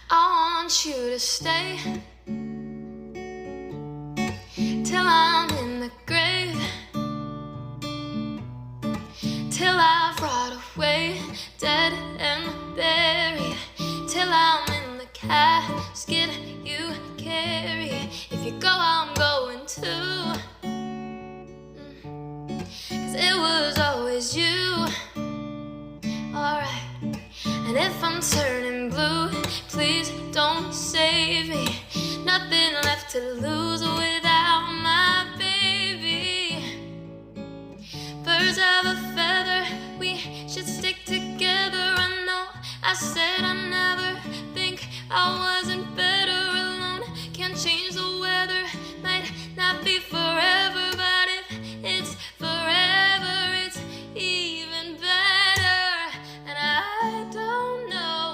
I want you to stay till I'm in the grave, till I've rot away, dead and buried, till I'm in the casket you carry. If you go, I'm going too, 'cause it was always you. Alright. And if I'm turning blue, please don't save me. Nothing left to lose without my baby. Birds of a feather, we should stick together. I know I said I never think I would.